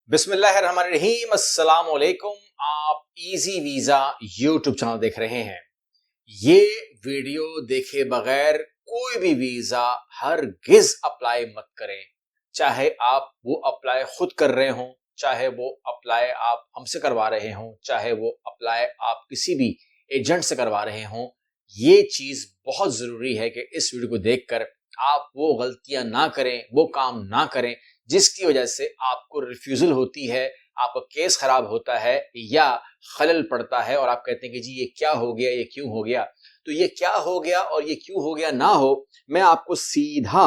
बिस्मिल्लाहिर्रहमानिर्रहीम अस्सलाम वालेकुम। आप इजी वीजा यूट्यूब चैनल देख रहे हैं। ये वीडियो देखे बगैर कोई भी वीजा हरगिज अप्लाई मत करें। चाहे आप वो अप्लाई खुद कर रहे हो, चाहे वो अप्लाई आप हमसे करवा रहे हो, चाहे वो अप्लाई आप किसी भी एजेंट से करवा रहे हो। ये चीज बहुत जरूरी है कि इस वीडियो को देखकर आप वो गलतियां ना करें, वो काम ना करें जिसकी वजह से आपको रिफ्यूजल होती है, आपका केस खराब होता है या खलल पड़ता है और आप कहते हैं कि जी ये क्या हो गया, ये क्यों हो गया। तो ये क्या हो गया और ये क्यों हो गया ना हो, मैं आपको सीधा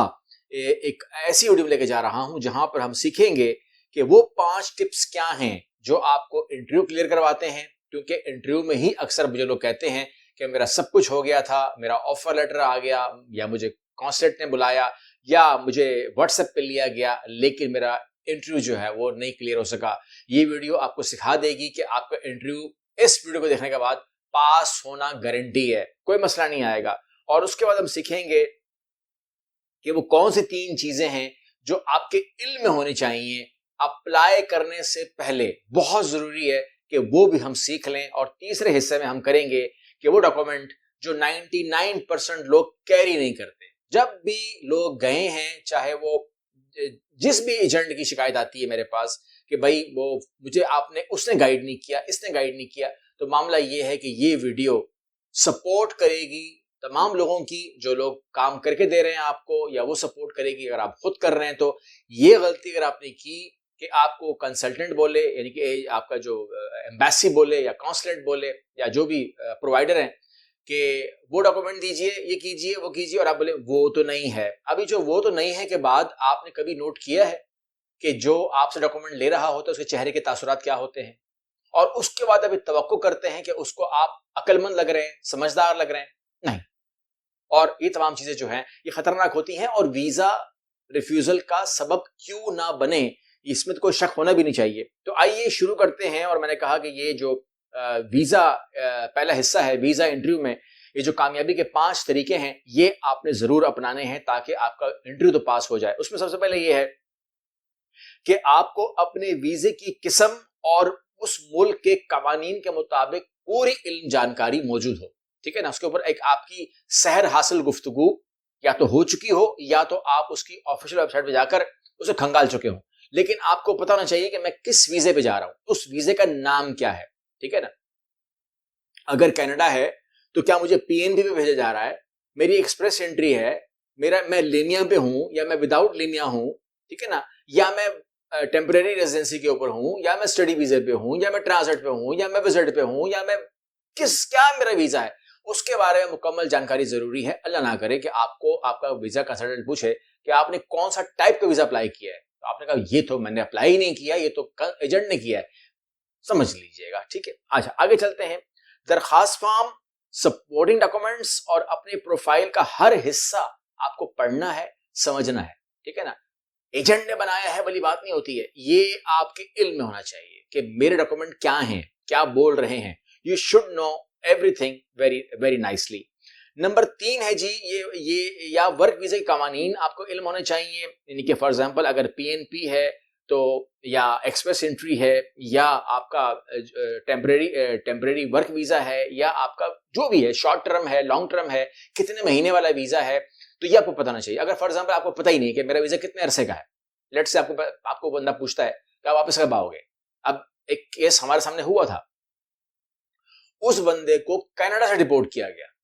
एक ऐसी वीडियो लेके जा रहा हूं जहां पर हम सीखेंगे कि वो 5 टिप्स क्या हैं जो आपको इंटरव्यू क्लियर करवाते हैं। क्योंकि इंटरव्यू में ही अक्सर मुझे लोग कहते हैं कि मेरा सब कुछ हो गया था, मेरा ऑफर लेटर आ गया या मुझे कॉन्सलेट ने बुलाया या मुझे व्हाट्सएप पे लिया गया, लेकिन मेरा इंटरव्यू जो है वो नहीं क्लियर हो सका। ये वीडियो आपको सिखा देगी कि आपका इंटरव्यू इस वीडियो को देखने के बाद पास होना गारंटी है, कोई मसला नहीं आएगा। और उसके बाद हम सीखेंगे कि वो कौन सी 3 चीजें हैं जो आपके इल्म में होनी चाहिए अप्लाई करने से पहले। बहुत जरूरी है कि वो भी हम सीख लें। और तीसरे हिस्से में हम करेंगे कि वो डॉक्यूमेंट जो 99% लोग कैरी नहीं करते। जब भी लोग गए हैं, चाहे वो जिस भी एजेंट की शिकायत आती है मेरे पास कि भाई वो मुझे आपने उसने गाइड नहीं किया, इसने गाइड नहीं किया, तो मामला ये है कि ये वीडियो सपोर्ट करेगी तमाम लोगों की जो लोग काम करके दे रहे हैं आपको, या वो सपोर्ट करेगी अगर आप खुद कर रहे हैं। तो ये गलती अगर आपने की कि आपको कंसल्टेंट बोले, यानी कि आपका जो एम्बेसी बोले या काउंसलेट बोले या जो भी प्रोवाइडर हैं कि वो डॉक्यूमेंट दीजिए, ये कीजिए, वो कीजिए, और आप बोले वो तो नहीं है। अभी जो वो तो नहीं है के बाद आपने कभी नोट किया है कि जो आपसे डॉक्यूमेंट ले रहा होता है उसके चेहरे के तासुरात क्या होते हैं, और उसके बाद अभी तवक्को करते हैं कि उसको आप अक्लमंद लग रहे हैं, समझदार लग रहे हैं। नहीं। और ये तमाम चीजें जो हैं ये खतरनाक होती हैं और वीजा रिफ्यूजल का सबब क्यों ना बने, इसमें तो कोई शक होना भी नहीं चाहिए। तो आइए शुरू करते हैं। और मैंने कहा कि ये जो वीजा पहला हिस्सा है वीजा इंटरव्यू में, ये जो कामयाबी के 5 तरीके हैं ये आपने जरूर अपनाने हैं ताकि आपका इंटरव्यू तो पास हो जाए। उसमें सबसे पहले ये है कि आपको अपने वीजे की किस्म और उस मुल्क के कवानीन के मुताबिक पूरी इल्म जानकारी मौजूद हो। ठीक है ना। उसके ऊपर एक आपकी सहर हासिल गुफ्तगू या तो हो चुकी हो या तो आप उसकी ऑफिशियल वेबसाइट पे जाकर उसे खंगाल चुके हो, लेकिन आपको पता होना चाहिए कि मैं किस वीजे पे जा रहा हूं, उस वीजे का नाम क्या है। ठीक है ना। अगर कनाडा है तो क्या मुझे पीएनबी पे भेजा जा रहा है, मेरी एक्सप्रेस एंट्री है, मैं लिनिया पे हूं या मैं विदाउट लिनिया हूं, ठीक है ना, या मैं टेम्परेरी रेजिडेंसी के ऊपर हूं, या मैं स्टडी वीजे पे हूं, या मैं ट्रांजिट पे हूं, या मैं विजिट पे हूं, या मैं क्या मेरा वीजा है, उसके बारे में मुकम्मल जानकारी जरूरी है। अल्लाह ना करे कि आपको आपका वीजा कंसल्टेंट पूछे कि आपने कौन सा टाइप का वीजा अप्लाई किया है, तो आपने कहा ये तो मैंने अप्लाई ही नहीं किया, ये तो एजेंट ने किया है, समझ लीजिएगा। ठीक है। अच्छा, आगे चलते हैं। दरखास्त फॉर्म, सपोर्टिंग डॉक्यूमेंट्स और अपने प्रोफाइल का हर हिस्सा आपको पढ़ना है, समझना है। ठीक है ना। एजेंट ने बनाया है वाली बात नहीं होती है, ये आपके इल्म में होना चाहिए कि मेरे डॉक्यूमेंट क्या हैं, क्या बोल रहे हैं। You should know everything very very nicely. Number 3 है जी ये या वर्क वीजा के कवानीन आपको इल्म होने चाहिए। यानी कि फॉर एग्जांपल अगर पीएनपी है तो, या एक्सप्रेस एंट्री है, या आपका टेम्परेरी वर्क वीजा है, या आपका जो भी है शॉर्ट टर्म है, लॉन्ग टर्म है, कितने महीने वाला वीजा है, तो ये आपको पता होना चाहिए। अगर फॉर एग्जांपल आपको पता ही नहीं कि मेरा वीजा कितने अरसे का है, लेट से आपको बंदा पूछता है कि आप वापस कब आओगे। अब एक केस हमारे सामने हुआ था, उस बंदे को कनाडा से डिपोर्ट किया गया,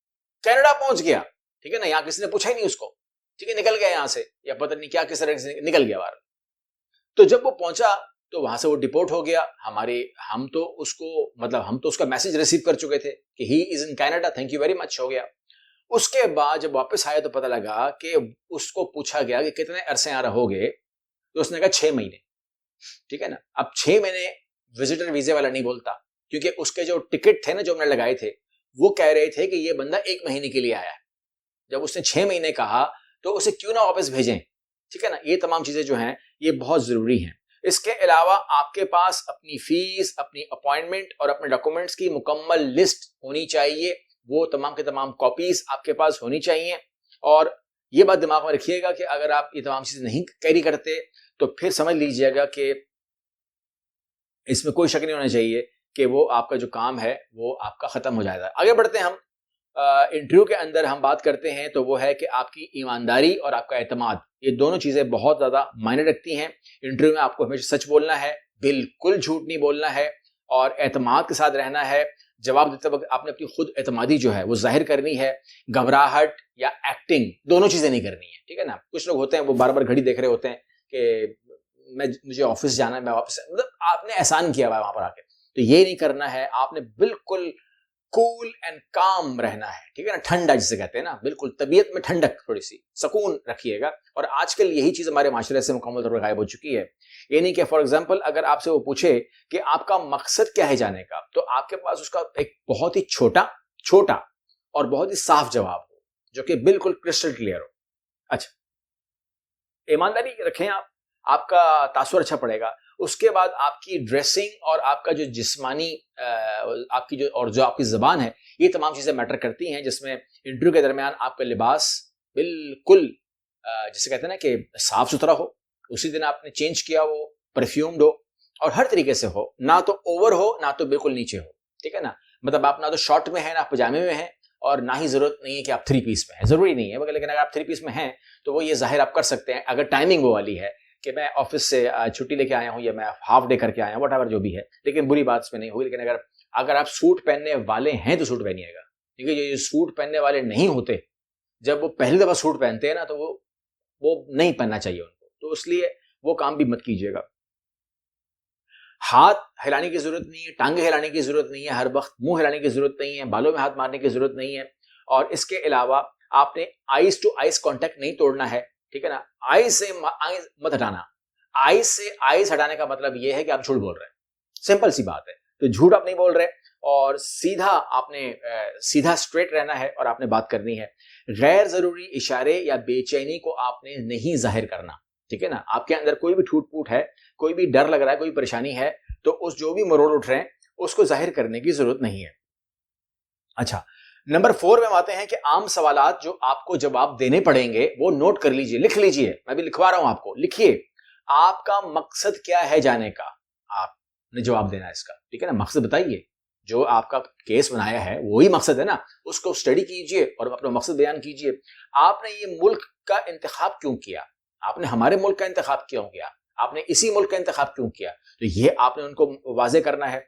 कनाडा पहुंच गया, ठीक है ना, यहां किसी ने पूछा ही नहीं उसको, ठीक है, निकल गया यहां से, या पता नहीं क्या किस तरह से निकल गया बाहर। तो जब वो पहुंचा तो वहां से वो डिपोर्ट हो गया। हम तो उसका मैसेज रिसीव कर चुके थे कि he is in Canada, thank you very much, हो गया। उसके बाद जब वापस आया तो पता लगा कि उसको पूछा गया कि कितने अरसे यहाँ रहोगे, तो उसने कहा 6 महीने। ठीक है ना। अब 6 महीने विजिटर वीजे वाला नहीं बोलता, क्योंकि उसके जो टिकट थे ना जो हमने लगाए थे, वो कह रहे थे कि ये बंदा 1 महीने के लिए आया है। जब उसने 6 महीने कहा तो उसे क्यों ना वापस भेजें। ठीक है ना। ये तमाम चीजें जो हैं ये बहुत जरूरी हैं। इसके अलावा आपके पास अपनी फीस, अपनी अपॉइंटमेंट और अपने डॉक्यूमेंट्स की मुकम्मल लिस्ट होनी चाहिए। वो तमाम के तमाम कॉपीज आपके पास होनी चाहिए। और ये बात दिमाग में रखिएगा कि अगर आप ये तमाम चीजें नहीं कैरी करते तो फिर समझ लीजिएगा कि इसमें कोई शक नहीं होना चाहिए कि वो आपका जो काम है वो आपका खत्म हो जाएगा। आगे बढ़ते हैं हम। इंटरव्यू के अंदर हम बात करते हैं तो वो है कि आपकी ईमानदारी और आपका एतमाद, ये दोनों चीजें बहुत ज्यादा मायने रखती हैं। इंटरव्यू में आपको हमेशा सच बोलना है, बिल्कुल झूठ नहीं बोलना है और एतमाद के साथ रहना है। जवाब देते वक्त आपने अपनी खुद एतमादी जो है वो जाहिर करनी है। घबराहट या एक्टिंग दोनों चीजें नहीं करनी है, ठीक है ना। कुछ लोग होते हैं वो बार बार घड़ी देख रहे होते हैं कि मुझे ऑफिस जाना है, मैं वापस, मतलब आपने एहसान किया हुआ है वहां पर आके, तो ये नहीं करना है। आपने बिल्कुल कूल एंड काम रहना है, ठीक है ना। ठंडा जिसे कहते हैं ना, बिल्कुल तबीयत में ठंडक, थोड़ी सी सुकून रखिएगा। और आजकल यही चीज हमारे माशरे से मुकम्मल तौर पर गायब हो चुकी है। ये नहीं कि फॉर एग्जांपल अगर आपसे वो पूछे कि आपका मकसद क्या है जाने का, तो आपके पास उसका एक बहुत ही छोटा छोटा और बहुत ही साफ जवाब हो, जो कि बिल्कुल क्रिस्टल क्लियर हो। अच्छा, ईमानदारी रखें आप, आपका तासुर अच्छा पड़ेगा। उसके बाद आपकी ड्रेसिंग और आपका जो जिस्मानी आपकी जो और जो आपकी ज़बान है, ये तमाम चीज़ें मैटर करती हैं, जिसमें इंटरव्यू के दरमियान आपका लिबास बिल्कुल जिसे कहते हैं ना कि साफ सुथरा हो, उसी दिन आपने चेंज किया हो, परफ्यूम्ड हो और हर तरीके से हो, ना तो ओवर हो ना तो बिल्कुल नीचे हो, ठीक है ना। मतलब आप ना तो शॉर्ट में है ना पजामे में है, और ना ही जरूरत नहीं है कि आप थ्री पीस में है, जरूरी नहीं है। लेकिन अगर आप थ्री पीस में हैं तो वो ये जाहिर आप कर सकते हैं अगर टाइमिंग वो वाली है कि मैं ऑफिस से छुट्टी लेके आया हूँ या मैं हाफ डे करके आया हूँ, वट जो भी है, लेकिन बुरी बात इसमें नहीं होगी। लेकिन अगर अगर आप सूट पहनने वाले हैं तो सूट पहनिएगा, क्योंकि ये सूट पहनने वाले नहीं होते, जब वो पहली दफा सूट पहनते हैं ना तो वो नहीं पहनना चाहिए उनको, तो इसलिए वो काम भी मत कीजिएगा। हाथ हिलाने की जरूरत नहीं है, टांगे हिलाने की जरूरत नहीं है, हर वक्त मुंह हिलाने की जरूरत नहीं है, बालों में हाथ मारने की जरूरत नहीं है। और इसके अलावा आपने आईज टू आईज कांटेक्ट नहीं तोड़ना है, ठीक है ना। आईज से आईज मत हटाना। आईज से आईज हटाने का मतलब यह है कि आप झूठ बोल रहे हैं, सिंपल सी बात है। तो झूठ आप नहीं बोल रहे और सीधा आपने सीधा स्ट्रेट रहना है और आपने बात करनी है। गैर जरूरी इशारे या बेचैनी को आपने नहीं जाहिर करना, ठीक है ना। आपके अंदर कोई भी ठूट फूट है, कोई भी डर लग रहा है, कोई परेशानी है, तो उस जो भी मरोड़ उठ रहे हैं उसको जाहिर करने की जरूरत नहीं है। अच्छा, नंबर 4 में आते हैं कि आम सवालात जो आपको जवाब देने पड़ेंगे वो नोट कर लीजिए, लिख लीजिए। मैं भी लिखवा रहा हूं आपको, लिखिए आपका मकसद क्या है जाने का, आपने जवाब देना है इसका, ठीक है ना। मकसद बताइए, जो आपका केस बनाया है वही मकसद है ना, उसको स्टडी कीजिए और अपना मकसद बयान कीजिए। आपने ये मुल्क का इंतखाब क्यों किया, आपने हमारे मुल्क का इंतखाब क्यों किया, आपने इसी मुल्क का इंतखाब क्यों किया, तो ये आपने उनको वाजे करना है।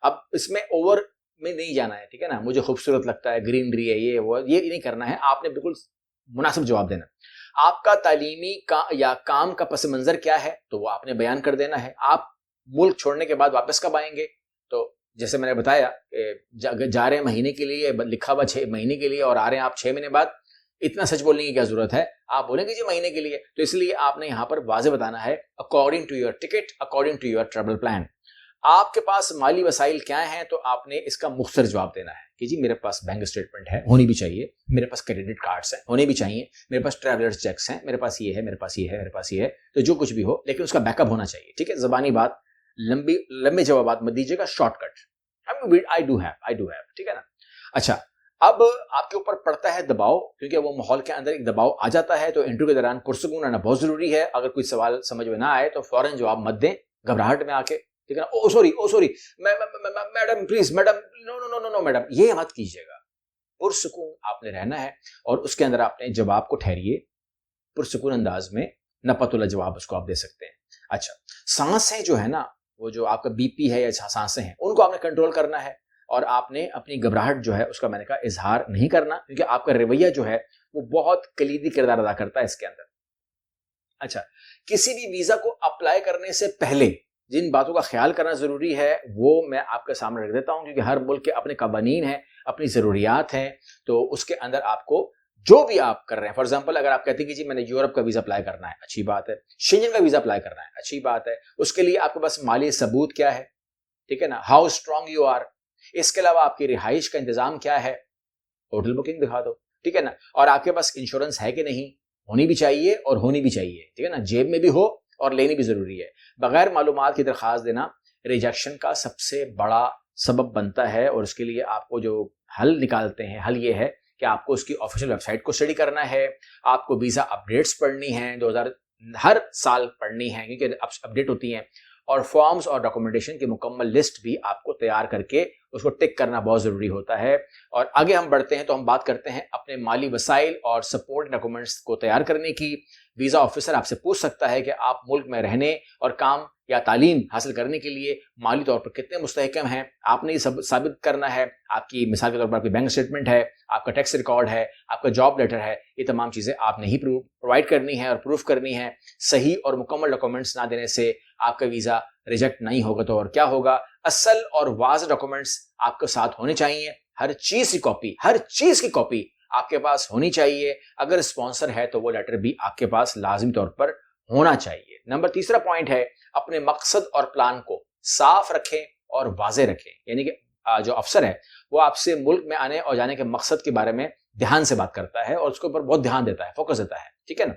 अब इसमें ओवर में नहीं जाना है, ठीक है ना। मुझे खूबसूरत लगता है, ग्रीनरी है, ये वो, ये नहीं करना है। आपने बिल्कुल मुनासिब जवाब देना। आपका तालीमी का या काम का पस मंजर क्या है, तो वो आपने बयान कर देना है। आप मुल्क छोड़ने के बाद वापस कब आएंगे, तो जैसे मैंने बताया जा रहे हैं महीने के लिए, लिखा हुआ 6 महीने के लिए, और आ रहे हैं आप 6 महीने बाद, इतना सच बोलने की क्या जरूरत है। आप बोलेंगे जी महीने के लिए, तो इसलिए आपने यहां पर वाजे बताना है, according to your ticket, according to your travel plan. आपके पास माली वसाइल क्या हैं, तो आपने इसका मुख्तर जवाब देना है कि जी मेरे पास बैंक स्टेटमेंट है, होनी भी चाहिए, मेरे पास क्रेडिट कार्ड्स हैं, होने भी चाहिए, मेरे पास ट्रैवलर्स चेक्स हैं, मेरे पास ये है, मेरे पास ये है, मेरे पास ये है, तो जो कुछ भी हो लेकिन उसका बैकअप होना चाहिए, ठीक है। जबानी बात, लंबे जवाब मत दीजिएगा, शॉर्टकट। आई डू हैव, ठीक है ना। अच्छा, अब आपके ऊपर पड़ता है दबाव, क्योंकि वो माहौल के अंदर एक दबाव आ जाता है, तो इंटरव्यू के दौरान पुरसुकून रहना बहुत जरूरी है। अगर कोई सवाल समझ में ना आए तो फौरन जवाब मत दें घबराहट में आके, ठीक है ना। Oh sorry madam please, madam no madam, ये मत कीजिएगा। पुरसुकून आपने रहना है और उसके अंदर आपने जवाब को ठहरिए, पुरसुकून अंदाज में नपतुल्ला जवाब उसको आप दे सकते हैं। अच्छा, सांसें जो है ना, वो जो आपका बीपी है या सांसें हैं, उनको आपने कंट्रोल करना है और आपने अपनी घबराहट जो है उसका मैंने कहा इजहार नहीं करना, क्योंकि आपका रवैया जो है वो बहुत कलीदी किरदार अदा करता है इसके अंदर। अच्छा, किसी भी वीजा को अप्लाई करने से पहले जिन बातों का ख्याल करना जरूरी है वो मैं आपके सामने रख देता हूं, क्योंकि हर मुल्क के अपने कवानीन हैं, अपनी जरूरियात हैं, तो उसके अंदर आपको जो भी आप कर रहे हैं, फॉर एग्जांपल अगर आप कहते हैं कि जी मैंने यूरोप का वीजा अप्लाई करना है, अच्छी बात है। शेंजन का वीजा अप्लाई करना है, अच्छी बात है। उसके लिए आपके पास माली सबूत क्या है, ठीक है ना, हाउ स्ट्रांग यू आर। इसके अलावा आपकी रिहाइश का इंतजाम क्या है, होटल बुकिंग दिखा दो, ठीक है ना। और आपके पास इंश्योरेंस है कि नहीं, होनी भी चाहिए और होनी भी चाहिए, ठीक है ना, जेब में भी हो और लेनी भी जरूरी है। बगैर मालूमात की दरखास्त देना रिजेक्शन का सबसे बड़ा सबब बनता है, और उसके लिए आपको जो हल निकालते हैं, हल ये है कि आपको उसकी ऑफिशियल वेबसाइट को स्टडी करना है, आपको वीजा अपडेट्स पढ़नी है, 2000 हर साल पढ़नी है, क्योंकि अपडेट होती हैं, और फॉर्म्स और डॉक्यूमेंटेशन की मुकम्मल लिस्ट भी आपको तैयार करके उसको टिक करना बहुत ज़रूरी होता है। और आगे हम बढ़ते हैं तो हम बात करते हैं अपने माली वसाइल और सपोर्ट डॉक्यूमेंट्स को तैयार करने की। वीज़ा ऑफिसर आपसे पूछ सकता है कि आप मुल्क में रहने और काम या तालीम हासिल करने के लिए माली तौर पर कितने मुस्तहकम हैं। आपने ये सब साबित करना है। आपकी मिसाल के तौर पर आपकी बैंक स्टेटमेंट है, आपका टैक्स रिकॉर्ड है, आपका जॉब लेटर है, ये तमाम चीज़ें आपने ही प्रोवाइड करनी है और प्रूफ करनी है। सही और मुकम्मल डॉक्यूमेंट्स ना देने से आपका वीज़ा रिजेक्ट नहीं होगा तो और क्या होगा। असल और वाज़ डॉक्यूमेंट्स आपके साथ होने चाहिए। हर चीज़ की कॉपी आपके पास होनी चाहिए। अगर स्पॉन्सर है तो वो लेटर भी आपके पास लाजिमी तौर पर होना चाहिए। नंबर तीसरा पॉइंट है, अपने मकसद और प्लान को साफ रखें और वाज़े रखें। यानी कि जो अफसर है वो आपसे मुल्क में आने और जाने के मकसद के बारे में ध्यान से बात करता है और उसके ऊपर बहुत ध्यान देता है, फोकस देता है। ठीक है ना।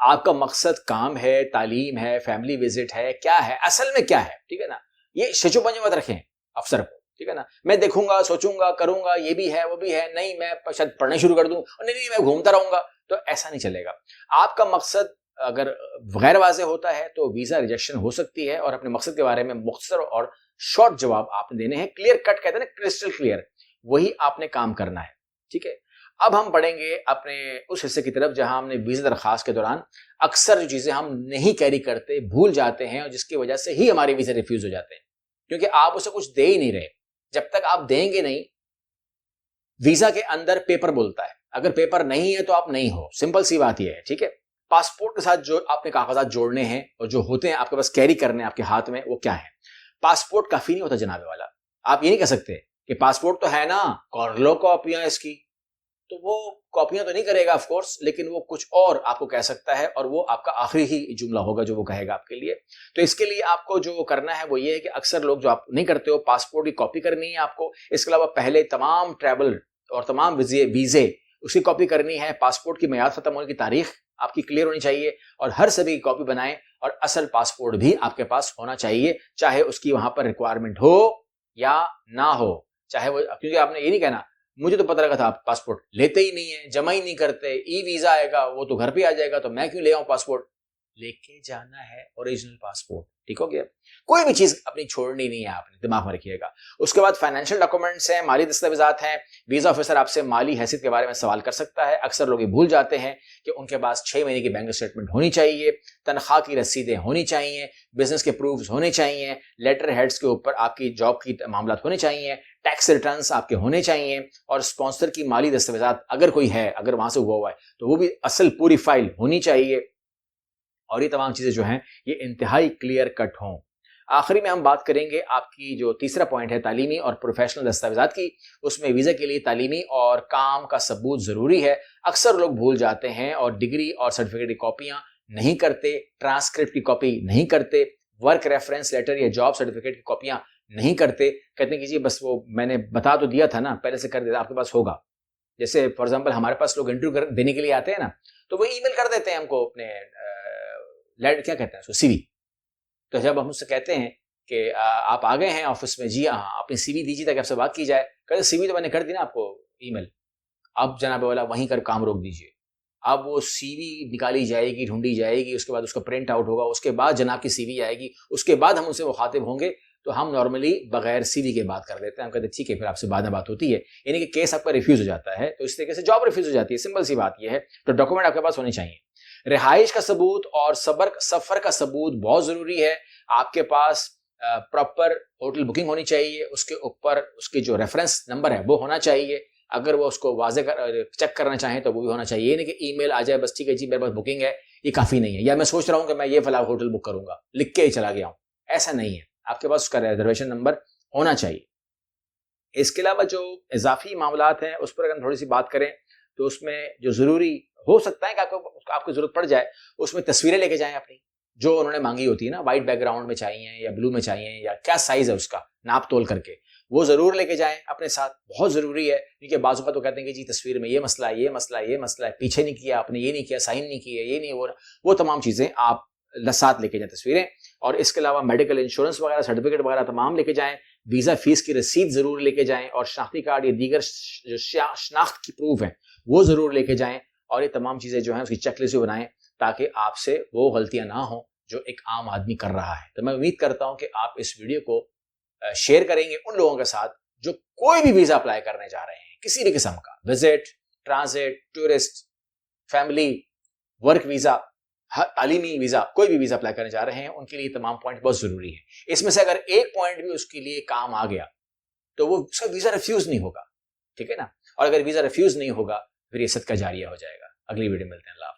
आपका मकसद काम है, तालीम है, फैमिली विजिट है, क्या है, असल में क्या है। ठीक है ना। ये शिशुपंज मत रखें अफसर को। ठीक है ना। मैं देखूंगा, सोचूंगा, करूंगा, ये भी है, वो भी है, नहीं मैं शायद पढ़ने शुरू कर दूं, और नहीं मैं घूमता रहूंगा, तो ऐसा नहीं चलेगा। आपका मकसद अगर गैर वाज़ेह होता है तो वीजा रिजेक्शन हो सकती है। और अपने मकसद के बारे में मुख्तसर और शॉर्ट जवाब आपने देने हैं। क्लियर कट कहते हैं ना, क्रिस्टल क्लियर, वही आपने काम करना है। ठीक है। अब हम बढ़ेंगे अपने उस हिस्से की तरफ जहां हमने वीजा दरखास्त के दौरान अक्सर जो चीजें हम नहीं कैरी करते, भूल जाते हैं, और जिसकी वजह से ही हमारे वीजा रिफ्यूज हो जाते हैं, क्योंकि आप उसे कुछ दे ही नहीं रहे। जब तक आप देंगे नहीं, वीजा के अंदर पेपर बोलता है, अगर पेपर नहीं है तो आप नहीं हो। सिंपल सी बात यह है। ठीक है। पासपोर्ट के साथ जो आपने कागजात जोड़ने हैं और जो होते हैं आपके पास कैरी करने आपके हाथ में, वो क्या है। पासपोर्ट काफी नहीं होता जनाबे वाला। आप ये नहीं कह सकते कि पासपोर्ट तो है ना, कर लो कॉपियां इसकी, तो वो कॉपियां तो नहीं करेगा ऑफ कोर्स, लेकिन वो कुछ और आपको कह सकता है, और वो आपका आखिरी ही जुमला होगा जो वो कहेगा आपके लिए। तो इसके लिए आपको जो करना है वो ये है कि अक्सर लोग जो आप नहीं करते हो, पासपोर्ट की कॉपी करनी है आपको। इसके अलावा पहले तमाम ट्रैवल और तमाम वीजे उसकी कॉपी करनी है। पासपोर्ट की मियाद खत्म होने की तारीख आपकी क्लियर होनी चाहिए, और हर सभी की कॉपी बनाएं। और असल पासपोर्ट भी आपके पास होना चाहिए, चाहे उसकी वहां पर रिक्वायरमेंट हो या ना हो। चाहे वो, क्योंकि आपने ये नहीं कहना मुझे तो पता लगा था आप पासपोर्ट लेते ही नहीं है, जमा ही नहीं करते, ई वीजा आएगा वो तो घर पे आ जाएगा, तो मैं क्यों ले आऊं पासपोर्ट। लेके जाना है ओरिजिनल पासपोर्ट। ठीक हो गया। कोई भी चीज अपनी छोड़नी नहीं है, आपने दिमाग में रखिएगा। उसके बाद फाइनेंशियल डॉक्यूमेंट्स हैं, माली दस्तावेजात हैं। वीजा ऑफिसर आपसे माली हैसियत के बारे में सवाल कर सकता है। अक्सर लोग ये भूल जाते हैं कि उनके पास 6 महीने की बैंक स्टेटमेंट होनी चाहिए, तनख्वाह की रसीदें होनी चाहिए, बिजनेस के प्रूफ्स होने चाहिए, लेटर हेड्स के ऊपर आपकी जॉब की मामला होने चाहिए, टैक्स रिटर्न्स आपके होने चाहिए, और स्पॉन्सर की माली दस्तावेजात अगर कोई है, अगर वहां से हुआ है तो वो भी असल पूरी फाइल होनी चाहिए। और ये तमाम चीजें जो हैं ये इंतहाई क्लियर कट हों। आखिरी में हम बात करेंगे आपकी जो तीसरा पॉइंट है तालीमी और प्रोफेशनल दस्तावेजात की। उसमें वीजा के लिए तालीमी और काम का सबूत जरूरी है। अक्सर लोग भूल जाते हैं और डिग्री और सर्टिफिकेट की कॉपियां नहीं करते, ट्रांसक्रिप्ट की कॉपी नहीं करते, वर्क रेफरेंस लेटर या जॉब सर्टिफिकेट की कॉपियां नहीं करते। कहते हैं कि जी बस वो मैंने बता तो दिया था ना, पहले से कर देता, आपके पास होगा। जैसे फॉर एग्जाम्पल हमारे पास लोग इंटरव्यू देने के लिए आते हैं ना, तो वो ईमेल कर देते हैं हमको अपने क्या कहते हैं उसको, सीवी। तो जब हम उससे कहते हैं कि आप आ गए हैं ऑफिस में, जी हाँ, अपनी सीवी दीजिए ताकि आपसे बात की जाए। कहते सीवी तो मैंने कर दी ना आपको ईमेल, अब जनाब वाला वहीं कर काम रोक दीजिए। अब वो सीवी निकाली जाएगी, ढूंढी जाएगी, उसके बाद उसका प्रिंट आउट होगा, उसके बाद जनाब की सीवी आएगी, उसके बाद हम उनसे मुखातिब होंगे। तो हम नॉर्मली बगैर सीवी के बात कर देते हैं। हम कहते हैं ठीक है, फिर आपसे बाद में बात होती है, यानी कि केस आपका रिफ्यूज हो जाता है। तो इस तरीके से जॉब रिफ्यूज हो जाती है। सिंपल सी बात यह है। तो डॉक्यूमेंट आपके पास होने चाहिए। रिहाइश का सबूत और सफर का सबूत बहुत जरूरी है। आपके पास प्रॉपर होटल बुकिंग होनी चाहिए, उसके ऊपर उसके जो रेफरेंस नंबर है वो होना चाहिए। अगर वो उसको वाजे चेक करना चाहें तो वो भी होना चाहिए। नहीं कि ईमेल आ जाए बस ठीक है जी मेरे पास बुकिंग है, ये काफी नहीं है, या मैं सोच रहा हूं कि मैं ये फला होटल बुक करूंगा, लिख के ही चला गया हूं, ऐसा नहीं है। आपके पास उसका रिजर्वेशन नंबर होना चाहिए। इसके अलावा जो इजाफी मामलात हैं उस पर अगर थोड़ी सी बात करें तो उसमें जो जरूरी हो सकता है कि आपको जरूरत पड़ जाए, उसमें तस्वीरें लेके जाएं अपनी, जो उन्होंने मांगी होती है ना, व्हाइट बैकग्राउंड में चाहिए या ब्लू में चाहिए, या क्या साइज है उसका नाप तोल करके, वो जरूर लेके जाएं अपने साथ। बहुत जरूरी है, क्योंकि बाजू का तो कहते हैं कि जी तस्वीर में ये मसला है, ये मसला है, ये मसला है, पीछे नहीं किया आपने, ये नहीं किया, साइन नहीं किया, ये नहीं हो रहा, वो तमाम चीजें आप साथ लेके जाएं तस्वीरें। और इसके अलावा मेडिकल इंश्योरेंस वगैरह, सर्टिफिकेट वगैरह तमाम लेके जाएं। वीजा फीस की रसीद जरूर लेके जाएं, और शनाख्ती कार्ड या दीगर जो शनाख्त की प्रूफ है वो जरूर लेके जाएं। और ये तमाम चीजें जो हैं उसकी चेकलिस्ट भी बनाएं, ताकि आपसे वो गलतियां ना हो जो एक आम आदमी कर रहा है। तो मैं उम्मीद करता हूं कि आप इस वीडियो को शेयर करेंगे उन लोगों के साथ जो कोई भी वीजा अप्लाई करने जा रहे हैं, किसी भी किस्म का, visit, transit, tourist, family, work visa, तालीमी वीजा, कोई भी वीजा अप्लाई करने जा रहे हैं, उनके लिए तमाम पॉइंट बहुत जरूरी है। इसमें से अगर एक पॉइंट भी उसके लिए काम आ गया तो वो उसका वीजा रिफ्यूज नहीं होगा, ठीक है ना। और अगर वीजा रिफ्यूज नहीं होगा फिर ये सदका जारिया हो जाएगा। अगली वीडियो मिलते हैं। अल्लाह।